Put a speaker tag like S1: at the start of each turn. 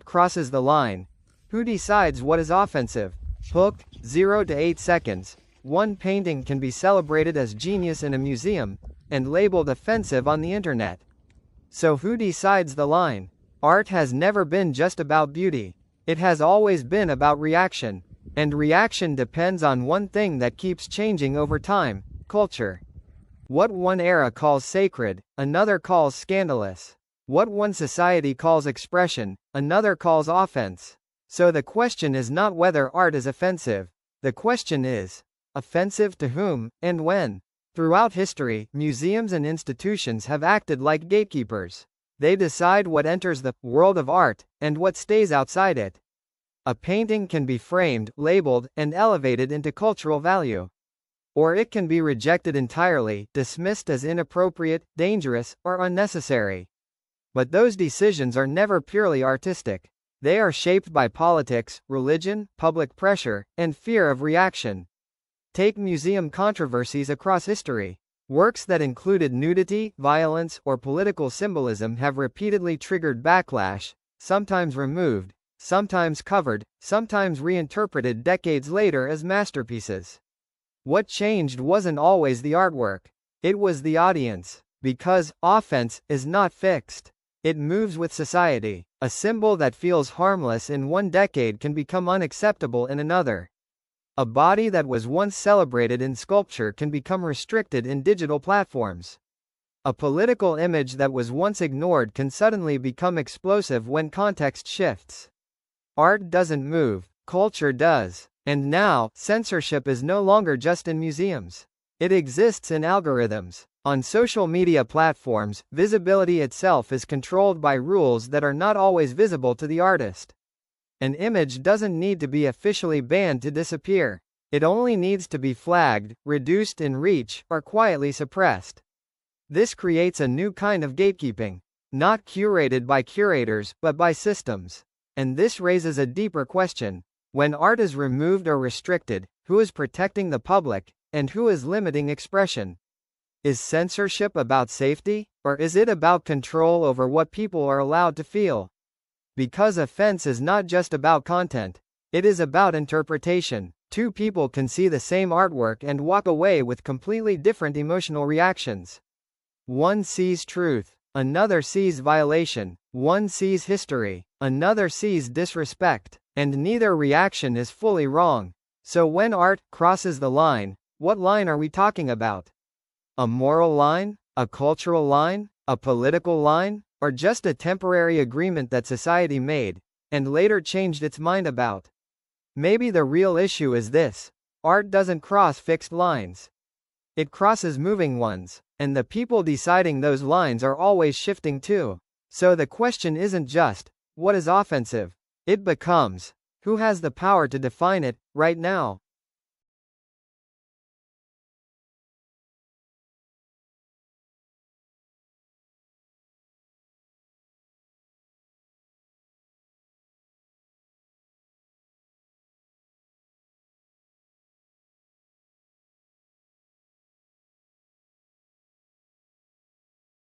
S1: crosses the line. Who decides what is offensive? Hook, 0 to 8 seconds. One painting can be celebrated as genius in a museum, and labeled offensive on the internet. So who decides the line? Art has never been just about beauty. It has always been about reaction. And reaction depends on one thing that keeps changing over time: culture. What one era calls sacred, another calls scandalous. What one society calls expression, another calls offense. So the question is not whether art is offensive. The question is, offensive to whom, and when? Throughout history, museums and institutions have acted like gatekeepers. They decide what enters the world of art, and what stays outside it. A painting can be framed, labeled, and elevated into cultural value. Or it can be rejected entirely, dismissed as inappropriate, dangerous, or unnecessary. But those decisions are never purely artistic. They are shaped by politics, religion, public pressure, and fear of reaction. Take museum controversies across history. Works that included nudity, violence, or political symbolism have repeatedly triggered backlash, sometimes removed, sometimes covered, sometimes reinterpreted decades later as masterpieces. What changed wasn't always the artwork. It was the audience. Because offense is not fixed. It moves with society. A symbol that feels harmless in one decade can become unacceptable in another. A body that was once celebrated in sculpture can become restricted in digital platforms. A political image that was once ignored can suddenly become explosive when context shifts. Art doesn't move, culture does. And now, censorship is no longer just in museums. It exists in algorithms. On social media platforms, visibility itself is controlled by rules that are not always visible to the artist. An image doesn't need to be officially banned to disappear. It only needs to be flagged, reduced in reach, or quietly suppressed. This creates a new kind of gatekeeping, not curated by curators, but by systems. And this raises a deeper question. When art is removed or restricted, who is protecting the public, and who is limiting expression? Is censorship about safety, or is it about control over what people are allowed to feel? Because offense is not just about content. It is about interpretation. Two people can see the same artwork and walk away with completely different emotional reactions. One sees truth, another sees violation. One sees history, another sees disrespect. And neither reaction is fully wrong. So when art crosses the line, what line are we talking about? A moral line? A cultural line? A political line? Or just a temporary agreement that society made, and later changed its mind about? Maybe the real issue is this: art doesn't cross fixed lines. It crosses moving ones, and the people deciding those lines are always shifting too. So the question isn't just, what is offensive? It becomes, who has the power to define it, right now?